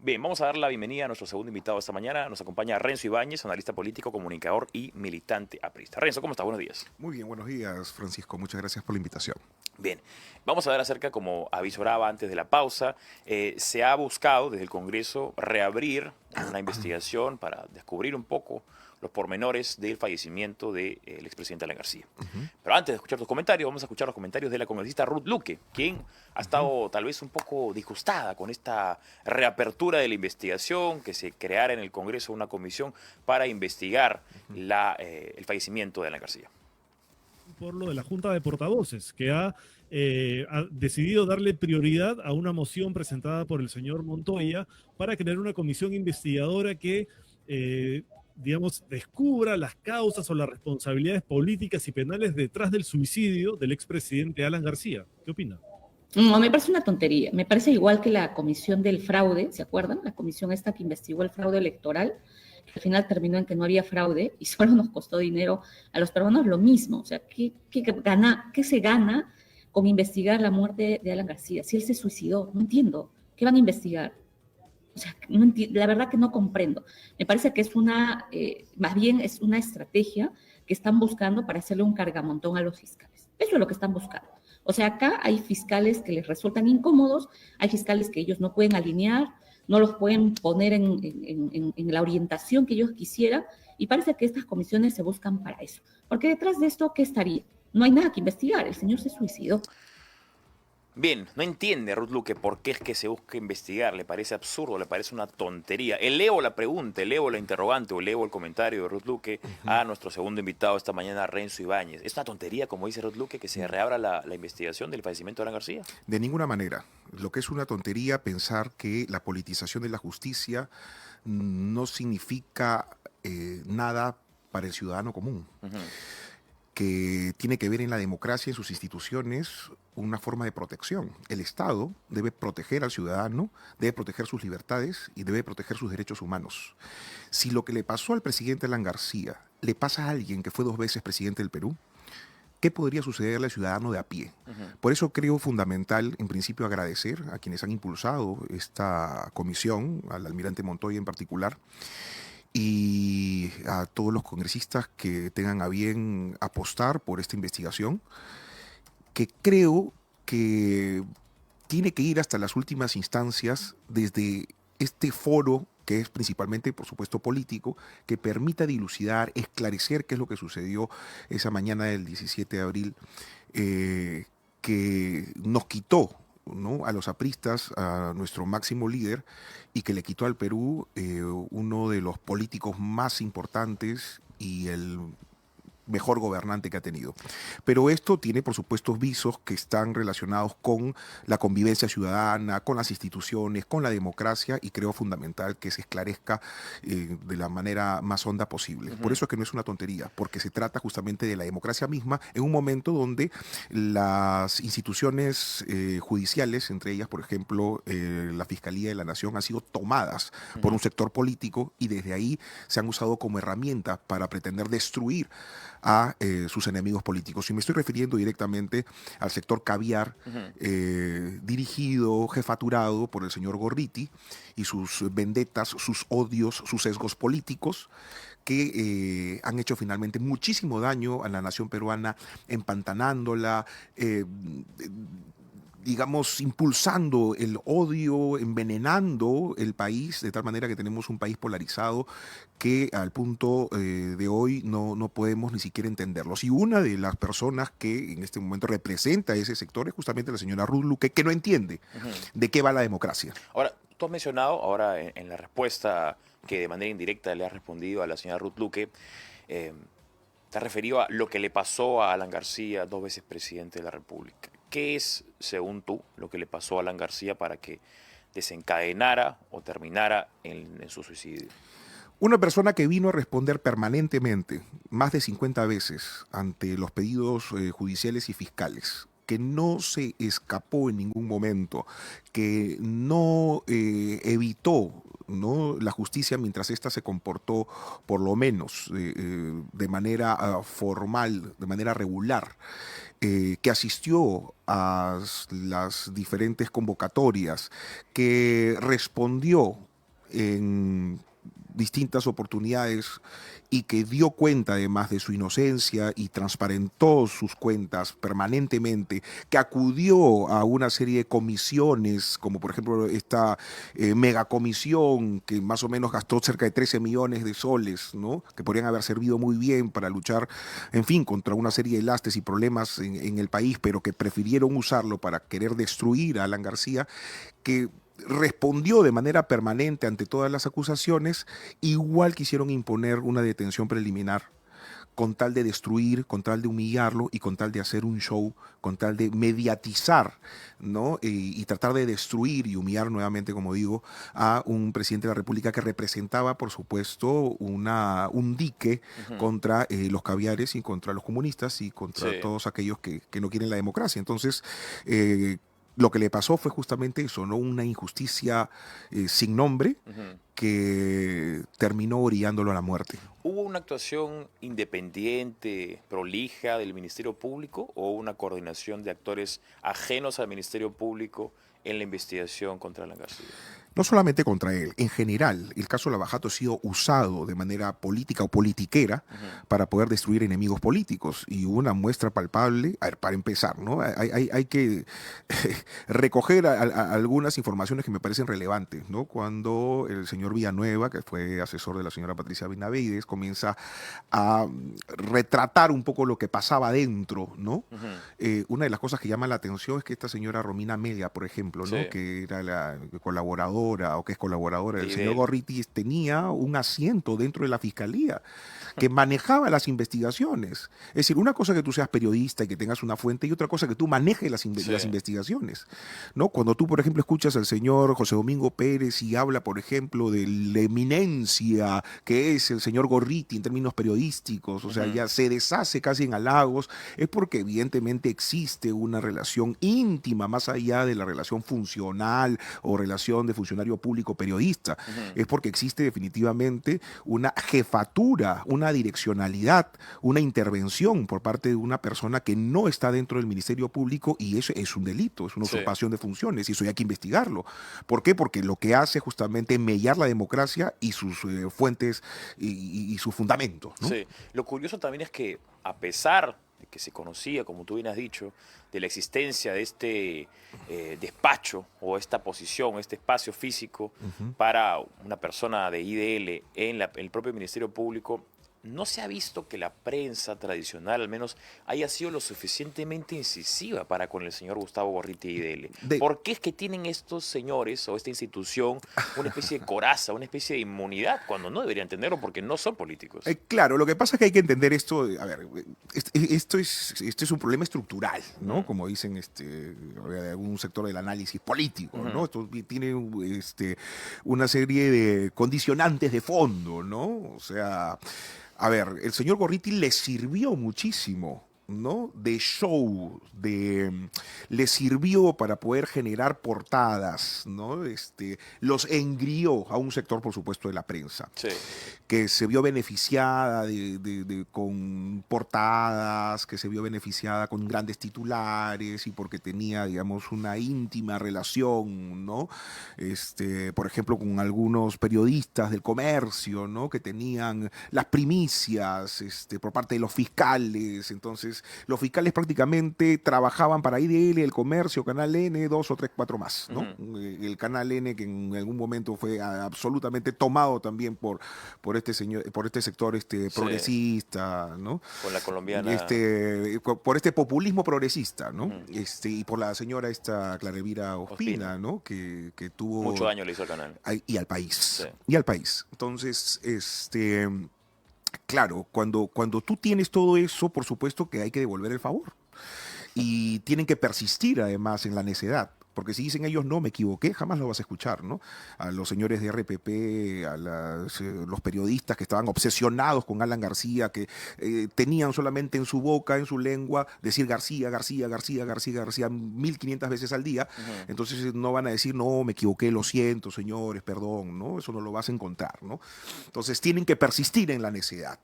Bien, vamos a dar la bienvenida a nuestro segundo invitado esta mañana. Nos acompaña Renzo Ibáñez, analista político, comunicador y militante aprista. Renzo, ¿cómo estás? Buenos días. Muy bien, buenos días, Francisco. Muchas gracias por la invitación. Bien, vamos a ver acerca, como avisoraba antes de la pausa, se ha buscado desde el Congreso reabrir una investigación para descubrir un poco los pormenores del fallecimiento del expresidente Alan García. Pero antes de escuchar tus comentarios, vamos a escuchar los comentarios de la congresista Ruth Luque, quien ha estado tal vez un poco disgustada con esta reapertura de la investigación, que se creara en el Congreso una comisión para investigar el fallecimiento de Alan García. Por lo de la Junta de Portavoces, que ha decidido darle prioridad a una moción presentada por el señor Montoya para crear una comisión investigadora que, digamos, descubra las causas o las responsabilidades políticas y penales detrás del suicidio del expresidente Alan García. ¿Qué opina? No, me parece una tontería. Me parece igual que la comisión del fraude, ¿se acuerdan? La comisión esta que investigó el fraude electoral, que al final terminó en que no había fraude y solo nos costó dinero a los peruanos, lo mismo. O sea, ¿qué se gana con investigar la muerte de Alan García? Si él se suicidó, no entiendo. ¿Qué van a investigar? O sea, no la verdad que no comprendo. Me parece que es más bien es una estrategia que están buscando para hacerle un cargamontón a los fiscales. Eso es lo que están buscando. O sea, acá hay fiscales que les resultan incómodos, hay fiscales que ellos no pueden alinear, no los pueden poner en la orientación que ellos quisieran, y parece que estas comisiones se buscan para eso. Porque detrás de esto, ¿qué estaría? No hay nada que investigar, el señor se suicidó. Bien, no entiende Ruth Luque por qué es que se busca investigar, le parece absurdo, le parece una tontería. Eleo la pregunta, eleo la interrogante o eleo el comentario de Ruth Luque a nuestro segundo invitado esta mañana, Renzo Ibáñez. ¿Es una tontería, como dice Ruth Luque, que se reabra la investigación del fallecimiento de Alan García? De ninguna manera. Lo que es una tontería pensar que la politización de la justicia no significa nada para el ciudadano común, que tiene que ver en la democracia, en sus instituciones, una forma de protección. El Estado debe proteger al ciudadano, debe proteger sus libertades y debe proteger sus derechos humanos. Si lo que le pasó al presidente Alan García le pasa a alguien que fue 2 veces presidente del Perú, ¿qué podría sucederle al ciudadano de a pie? Por eso creo fundamental, en principio, agradecer a quienes han impulsado esta comisión, al almirante Montoya en particular, y a todos los congresistas que tengan a bien apostar por esta investigación, que creo que tiene que ir hasta las últimas instancias desde este foro que es principalmente, por supuesto, político, que permita dilucidar, esclarecer qué es lo que sucedió esa mañana del 17 de abril, que nos quitó, ¿no?, a los apristas, a nuestro máximo líder, y que le quitó al Perú uno de los políticos más importantes y el mejor gobernante que ha tenido. Pero esto tiene, por supuesto, visos que están relacionados con la convivencia ciudadana, con las instituciones, con la democracia, y creo fundamental que se esclarezca de la manera más honda posible. Por eso es que no es una tontería, porque se trata justamente de la democracia misma en un momento donde las instituciones judiciales, entre ellas, por ejemplo, la Fiscalía de la Nación, han sido tomadas por un sector político y desde ahí se han usado como herramienta para pretender destruir a sus enemigos políticos. Y me estoy refiriendo directamente al sector caviar, dirigido, jefaturado por el señor Gorriti y sus vendetas, sus odios, sus sesgos políticos, que han hecho finalmente muchísimo daño a la nación peruana, empantanándola, digamos, impulsando el odio, envenenando el país, de tal manera que tenemos un país polarizado que al punto de hoy no podemos ni siquiera entenderlos. Y una de las personas que en este momento representa ese sector es justamente la señora Ruth Luque, que no entiende de qué va la democracia. Ahora, tú has mencionado ahora en la respuesta que de manera indirecta le has respondido a la señora Ruth Luque, te has referido a lo que le pasó a Alan García, 2 veces presidente de la República. ¿Qué es, según tú, lo que le pasó a Alan García para que desencadenara o terminara en su suicidio? Una persona que vino a responder permanentemente, más de 50 veces, ante los pedidos judiciales y fiscales, que no se escapó en ningún momento, que no evitó, ¿no?, la justicia mientras ésta se comportó, por lo menos de manera formal, de manera regular, que asistió a las diferentes convocatorias, que respondió en distintas oportunidades y que dio cuenta además de su inocencia y transparentó sus cuentas permanentemente, que acudió a una serie de comisiones, como por ejemplo esta megacomisión que más o menos gastó cerca de 13 millones de soles, ¿no? Que podrían haber servido muy bien para luchar, en fin, contra una serie de lastres y problemas en el país, pero que prefirieron usarlo para querer destruir a Alan García, que respondió de manera permanente ante todas las acusaciones. Igual quisieron imponer una detención preliminar con tal de destruir, con tal de humillarlo y con tal de hacer un show, con tal de mediatizar, ¿no? Y tratar de destruir y humillar nuevamente, como digo, a un presidente de la República que representaba, por supuesto, un dique contra los caviares y contra los comunistas y contra todos aquellos que no quieren la democracia. Entonces, lo que le pasó fue justamente eso, ¿no? Una injusticia sin nombre que terminó orillándolo a la muerte. ¿Hubo una actuación independiente, prolija del Ministerio Público o una coordinación de actores ajenos al Ministerio Público en la investigación contra Alan García? No solamente contra él, en general, el caso Lavajato ha sido usado de manera política o politiquera para poder destruir enemigos políticos. Y hubo una muestra palpable, a ver, para empezar, ¿no? Hay que recoger algunas informaciones que me parecen relevantes, ¿no? Cuando el señor Villanueva, que fue asesor de la señora Patricia Benavides, comienza a retratar un poco lo que pasaba adentro, ¿no? Una de las cosas que llama la atención es que esta señora Romina Media, por ejemplo, ¿no? Que era la colaboradora o que es colaboradora del señor Gorriti, tenía un asiento dentro de la fiscalía que manejaba las investigaciones. Es decir, una cosa que tú seas periodista y que tengas una fuente y otra cosa que tú manejes las investigaciones, ¿no? Cuando tú, por ejemplo, escuchas al señor José Domingo Pérez y habla, por ejemplo, de la eminencia que es el señor Gorriti en términos periodísticos, o sea, ya se deshace casi en halagos, es porque evidentemente existe una relación íntima más allá de la relación funcional o relación de funcionario público periodista. Es porque existe definitivamente una jefatura, una direccionalidad, una intervención por parte de una persona que no está dentro del Ministerio Público, y eso es un delito, es una usurpación de funciones, y eso hay que investigarlo. ¿Por qué? Porque lo que hace justamente es mellar la democracia y sus fuentes y sus fundamentos, ¿no? Sí. Lo curioso también es que, a pesar de que se conocía, como tú bien has dicho, de la existencia de este despacho o esta posición, este espacio físico para una persona de IDL en el propio Ministerio Público, no se ha visto que la prensa tradicional, al menos, haya sido lo suficientemente incisiva para con el señor Gustavo Gorriti IDL. ¿Por qué es que tienen estos señores o esta institución una especie de coraza, una especie de inmunidad, cuando no deberían tenerlo porque no son políticos? Claro, lo que pasa es que hay que entender esto. A ver, esto es un problema estructural, ¿no? Como dicen algún sector del análisis político, ¿no? Esto tiene una serie de condicionantes de fondo, ¿no? O sea, a ver, el señor Gorriti le sirvió muchísimo, ¿no? De show, le sirvió para poder generar portadas, ¿no? Los engrió a un sector, por supuesto, de la prensa, que se vio beneficiada con portadas, que se vio beneficiada con grandes titulares y porque tenía, digamos, una íntima relación, ¿no? Por ejemplo, con algunos periodistas del comercio, ¿no? Que tenían las primicias por parte de los fiscales. Entonces, los fiscales prácticamente trabajaban para IDL, el comercio, Canal N, 2 o 3, 4 más, ¿no? El Canal N, que en algún momento fue absolutamente tomado también por este sector progresista, ¿no? Por la colombiana. Por este populismo progresista, ¿no? Y por la señora Clara Elvira Ospina, ¿no? Que tuvo mucho daño le hizo al canal. Y al país. Y al país. Entonces, claro, cuando tú tienes todo eso, por supuesto que hay que devolver el favor. Y tienen que persistir además en la necedad. Porque si dicen ellos, no, me equivoqué, jamás lo vas a escuchar, ¿no? A los señores de RPP, a los periodistas que estaban obsesionados con Alan García, que tenían solamente en su boca, en su lengua, decir García, García, García, García, García 1500 veces al día. Entonces no van a decir, no, me equivoqué, lo siento, señores, perdón, ¿no? Eso no lo vas a encontrar, ¿no? Entonces tienen que persistir en la necedad.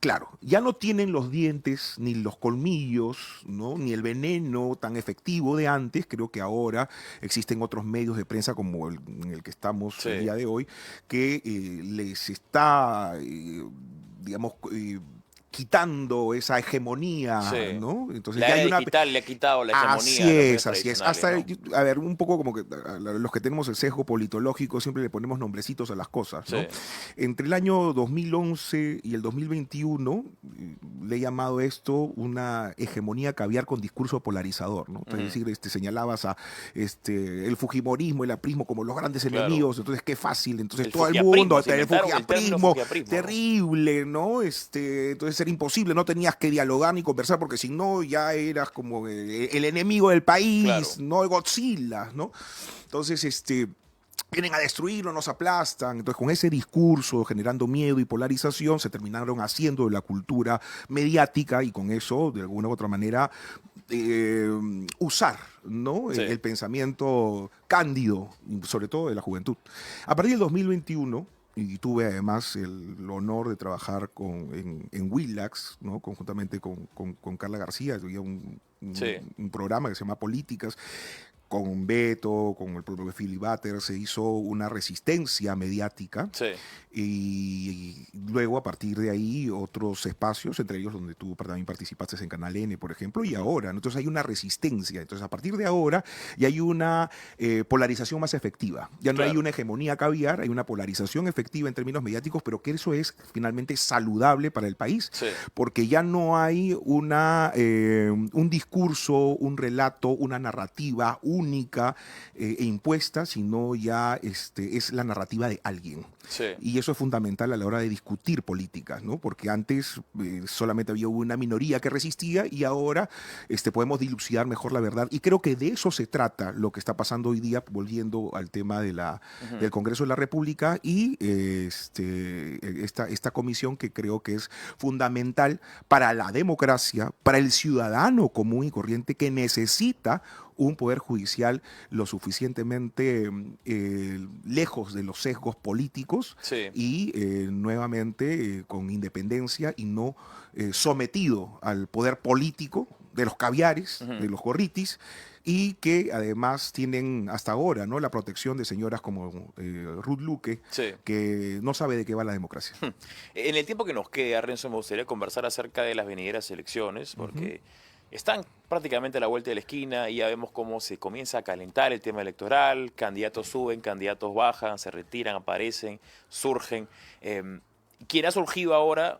Claro, ya no tienen los dientes, ni los colmillos, ¿no? Ni el veneno tan efectivo de antes. Creo que ahora existen otros medios de prensa como en el que estamos Sí. el día de hoy, que les está, digamos, quitando esa hegemonía, Sí. ¿no? Entonces La ya era hay una... digital le ha quitado la hegemonía Así a los medios es, así es. tradicionales, Hasta, ¿no? a ver, un poco como que los que tenemos el sesgo politológico siempre le ponemos nombrecitos a las cosas, ¿no? Sí. Entre el año 2011 y el 2021 le he llamado esto una hegemonía caviar con discurso polarizador, ¿no? Es decir, señalabas a el fujimorismo, el aprismo como los grandes Claro. enemigos, entonces qué fácil, entonces El todo el fujiaprismo, mundo, se el inventaron el término fujiaprismo, fujiaprismo, ¿no? terrible, ¿no? Entonces era imposible, no tenías que dialogar ni conversar porque si no ya eras como el enemigo del país, Claro. no Godzilla, ¿no? Entonces, vienen a destruirlo, nos aplastan. Entonces, con ese discurso generando miedo y polarización, se terminaron haciendo de la cultura mediática y con eso, de alguna u otra manera, usar, ¿no? Sí. El pensamiento cándido, sobre todo de la juventud. A partir del 2021, y tuve además el honor de trabajar en Willax, ¿no? Conjuntamente con Carla García, había Sí. un programa que se llama Políticas, con Beto, con el propio Philly Butter, se hizo una resistencia mediática Sí. y luego a partir de ahí otros espacios, entre ellos donde tú también participaste en Canal N, por ejemplo, y ahora, ¿no? Entonces hay una resistencia, entonces a partir de ahora ya hay una polarización más efectiva, ya no Claro. hay una hegemonía caviar, hay una polarización efectiva en términos mediáticos, pero que eso es finalmente saludable para el país, Sí. porque ya no hay un discurso, un relato, una narrativa única e impuesta, sino ya es la narrativa de alguien. Sí. Y eso es fundamental a la hora de discutir políticas, ¿no? Porque antes solamente había una minoría que resistía y ahora podemos dilucidar mejor la verdad. Y creo que de eso se trata lo que está pasando hoy día, volviendo al tema del Congreso de la República y esta comisión que creo que es fundamental para la democracia, para el ciudadano común y corriente que necesita un poder judicial lo suficientemente lejos de los sesgos políticos Sí. y nuevamente con independencia y no sometido al poder político de los caviares, de los gorritis, y que además tienen hasta ahora, ¿no?, la protección de señoras como Ruth Luque, Sí. que no sabe de qué va la democracia. En el tiempo que nos queda, Renzo, me gustaría conversar acerca de las venideras elecciones, porque están prácticamente a la vuelta de la esquina y ya vemos cómo se comienza a calentar el tema electoral, candidatos suben, candidatos bajan, se retiran, aparecen, surgen. Quien ha surgido ahora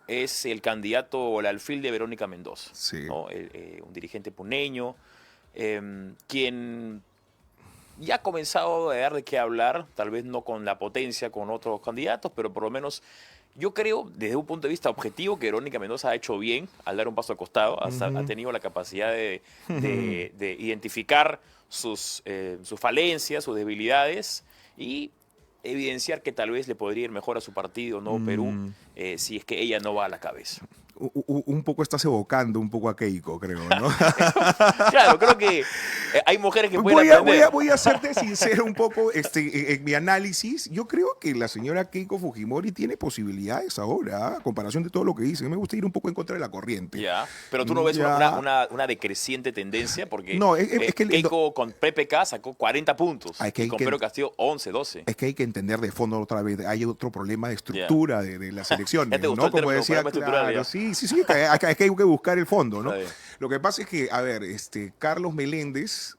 es el candidato o el alfil de Verónica Mendoza, Sí. ¿no? Un dirigente puneño, quien ya ha comenzado a dar de qué hablar, tal vez no con la potencia con otros candidatos, pero por lo menos yo creo, desde un punto de vista objetivo, que Verónica Mendoza ha hecho bien al dar un paso al costado, ha tenido la capacidad de identificar sus falencias, sus debilidades y evidenciar que tal vez le podría ir mejor a su partido, ¿no? Perú, si es que ella no va a la cabeza. Un poco estás evocando un poco a Keiko, creo, ¿no? Claro, creo que hay mujeres que pueden aprender. Voy a serte sincero un poco en mi análisis. Yo creo que la señora Keiko Fujimori tiene posibilidades ahora, a comparación de todo lo que dice. Me gusta ir un poco en contra de la corriente. Ya, pero tú no ves Ya. una decreciente tendencia, porque No, es que Keiko con PPK sacó 40 puntos Es que y hay con que- Pedro Castillo 11, 12. Es que hay que entender de fondo otra vez, hay otro problema de estructura de las elecciones, Ya te gustó ¿no? el término, problema estructural, claro, ya. sí, que hay que buscar el fondo, ¿no? Está bien. Lo que pasa es que, a ver, Carlos Meléndez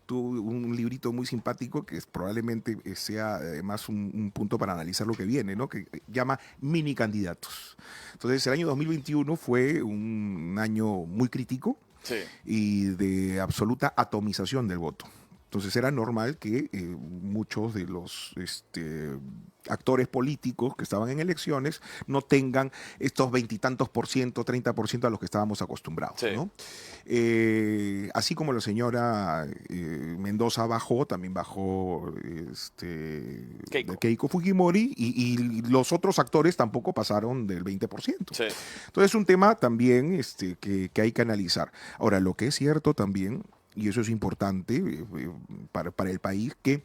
tuvo un librito muy simpático que probablemente sea además un punto para analizar lo que viene, ¿no? Que llama Mini Candidatos. Entonces, el año 2021 fue un año muy crítico Sí. y de absoluta atomización del voto. Entonces era normal que muchos de los actores políticos que estaban en elecciones no tengan estos 20 y tantos por ciento, 30% a los que estábamos acostumbrados, Sí. ¿no? Así como la señora Mendoza bajó, también bajó Keiko Fujimori y los otros actores tampoco pasaron del 20%. Sí. Entonces es un tema también que hay que analizar. Ahora, lo que es cierto también, y eso es importante para el país, que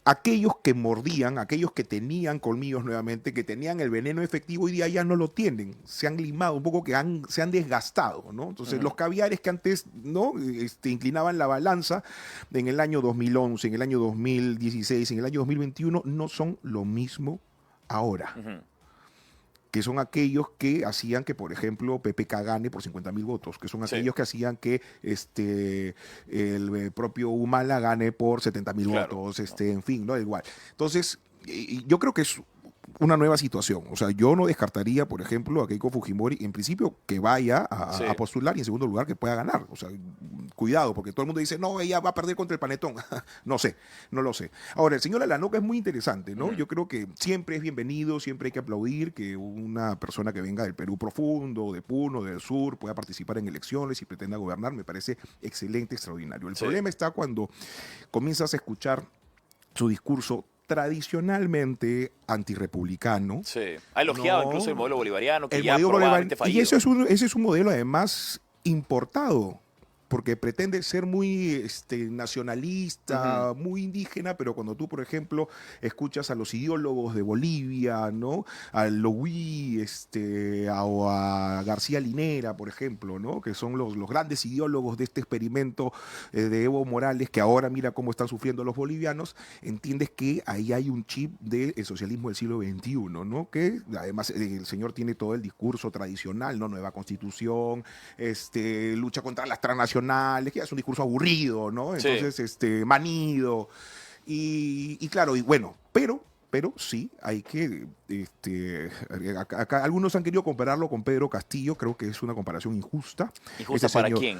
aquellos que mordían, aquellos que tenían colmillos nuevamente, que tenían el veneno efectivo, hoy día ya no lo tienen, se han limado un poco, se han desgastado, ¿no? Entonces, los caviares que antes, ¿no? Inclinaban la balanza en el año 2011, en el año 2016, en el año 2021, no son lo mismo ahora. Que son aquellos que hacían que, por ejemplo, PPK gane por 50.000 votos, que son aquellos que hacían que el propio Humala gane por 70.000 votos, en fin, ¿no? Igual. Entonces, yo creo que es una nueva situación. O sea, yo no descartaría, por ejemplo, a Keiko Fujimori, en principio, que vaya a postular y, en segundo lugar, que pueda ganar. O sea, cuidado, porque todo el mundo dice, no, ella va a perder contra el Panetón. No sé, no lo sé. Ahora, el señor Alanoca es muy interesante, ¿no? Yo creo que siempre es bienvenido, siempre hay que aplaudir que una persona que venga del Perú profundo, de Puno, del sur, pueda participar en elecciones y pretenda gobernar. Me parece excelente, extraordinario. El problema está cuando comienzas a escuchar su discurso tradicionalmente antirrepublicano. Sí, ha elogiado incluso el modelo bolivariano, que el ya modelo probablemente fallido. Y ese es un modelo además importado, porque pretende ser muy nacionalista, muy indígena, pero cuando tú, por ejemplo, escuchas a los ideólogos de Bolivia, ¿no? A Lowí, o a García Linera, por ejemplo, ¿no? Que son los grandes ideólogos de este experimento de Evo Morales, que ahora mira cómo están sufriendo los bolivianos, entiendes que ahí hay un chip del socialismo del siglo XXI, ¿no? Que además el señor tiene todo el discurso tradicional, ¿no? Nueva constitución, lucha contra las transnacionales, que es un discurso aburrido, ¿no? Entonces, manido. Y claro, y bueno, pero sí, hay que, acá algunos han querido compararlo con Pedro Castillo, creo que es una comparación injusta. ¿Injusta para quién?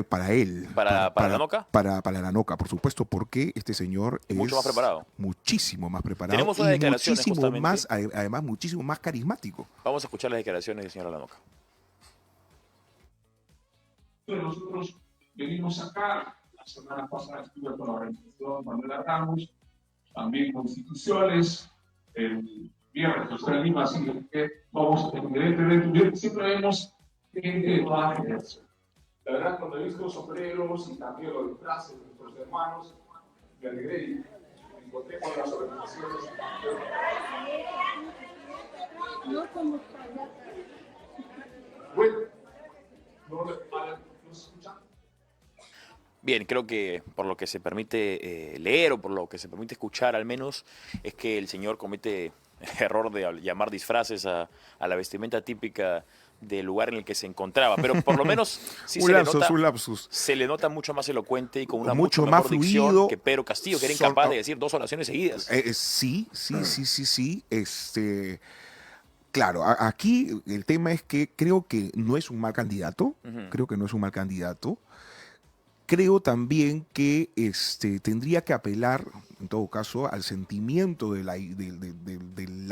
Para él. ¿Para Alanoca? Para Alanoca, por supuesto, porque este señor es mucho más preparado. Muchísimo más preparado. Tenemos unas declaraciones muchísimo justamente. más, además, muchísimo más carismático. Vamos a escuchar las declaraciones del señor Alanoca. Nosotros venimos acá, la semana pasada estuve con la organización Manuela Ramos, también con instituciones, el viernes estoy en Lima, así que vamos, evidentemente, siempre vemos gente de toda la generación. La verdad, cuando he visto sombreros y también los disfraces de nuestros hermanos, me alegré y me encontré con las organizaciones. Bueno, ¿nos escuchan? Bien, creo que por lo que se permite leer o por lo que se permite escuchar al menos, es que el señor comete el error de llamar disfraces a la vestimenta típica del lugar en el que se encontraba. Pero por lo menos sí se le nota mucho más elocuente y con una mucho mejor dicción que Pedro Castillo, que era incapaz de decir 2 oraciones seguidas. Sí. Claro, aquí el tema es que creo que no es un mal candidato. Creo que no es un mal candidato. Creo también que tendría que apelar, en todo caso, al sentimiento de la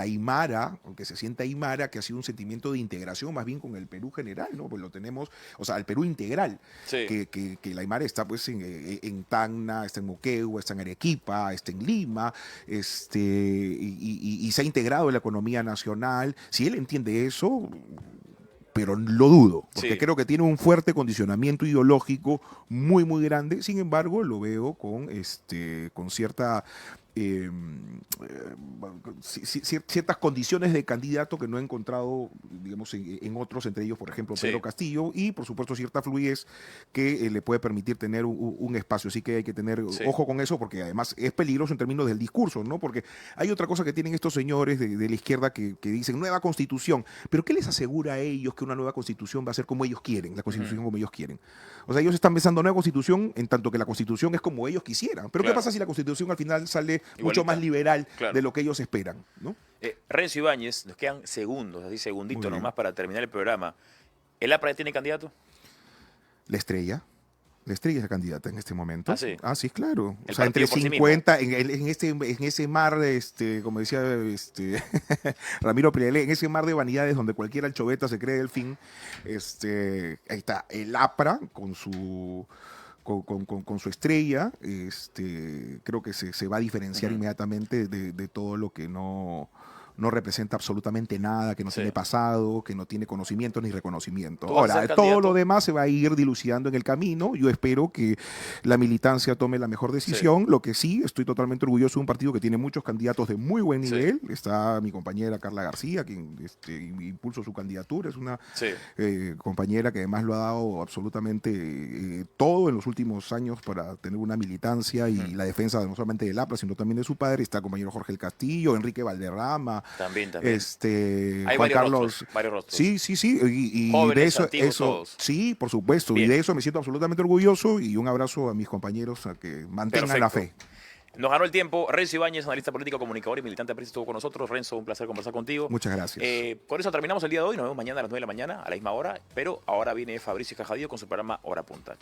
Aymara, aunque se sienta Aymara, que ha sido un sentimiento de integración más bien con el Perú general, ¿no? Pues lo tenemos, o sea, el Perú integral, que la Aymara está pues en Tacna, está en Moquegua, está en Arequipa, está en Lima, y se ha integrado en la economía nacional. Si él entiende eso, pero lo dudo, porque creo que tiene un fuerte condicionamiento ideológico muy, muy grande. Sin embargo, lo veo con cierta ciertas condiciones de candidato que no he encontrado, digamos, en otros, entre ellos, por ejemplo, Pedro Castillo, y por supuesto cierta fluidez que le puede permitir tener un espacio. Así que hay que tener ojo con eso, porque además es peligroso en términos del discurso, ¿no? Porque hay otra cosa que tienen estos señores de la izquierda que dicen nueva constitución, pero ¿qué les asegura a ellos que una nueva constitución va a ser como ellos quieren, la constitución como ellos quieren? O sea, ellos están pensando nueva constitución en tanto que la constitución es como ellos quisieran. Pero ¿qué pasa si la constitución al final sale mucho más liberal de lo que ellos esperan, ¿no? Renzo Ibáñez, nos quedan segundos, así segunditos nomás para terminar el programa. ¿El APRA tiene candidato? La Estrella es la candidata en este momento. ¿Ah, sí? Ah, sí, claro. El o sea, entre 50, en ese mar, como decía Ramiro Prialé, en ese mar de vanidades donde cualquier anchoveta se cree delfín, ahí está el APRA con su estrella, creo que se va a diferenciar inmediatamente de todo lo que no no representa absolutamente nada, que no Sí. tiene pasado, que no tiene conocimiento ni reconocimiento. ¿Tú vas a Ahora, ser todo candidato? lo demás se va a ir dilucidando en el camino. Yo espero que la militancia tome la mejor decisión. Lo que sí, estoy totalmente orgulloso de un partido que tiene muchos candidatos de muy buen Sí. nivel. Está mi compañera Carla García, quien impulsó su candidatura. Es una Sí. compañera que además lo ha dado absolutamente todo en los últimos años para tener una militancia y la defensa no solamente del APRA, sino también de su padre. Está el compañero Jorge El Castillo, Enrique Valderrama, También. Juan Hay varios Carlos. rostros, varios rostros. Sí, sí, sí. Y Jóvenes, de eso, antiguos, todos. sí, por supuesto. Bien. Y de eso me siento absolutamente orgulloso. Y un abrazo a mis compañeros a que mantengan la fe. Perfecto. Nos ganó el tiempo. Renzo Ibáñez, analista político, comunicador y militante de prensa, estuvo con nosotros. Renzo, un placer conversar contigo. Muchas gracias. Con eso terminamos el día de hoy. Nos vemos mañana a las 9 de la mañana, a la misma hora. Pero ahora viene Fabricio Cajadillo con su programa Hora Punta.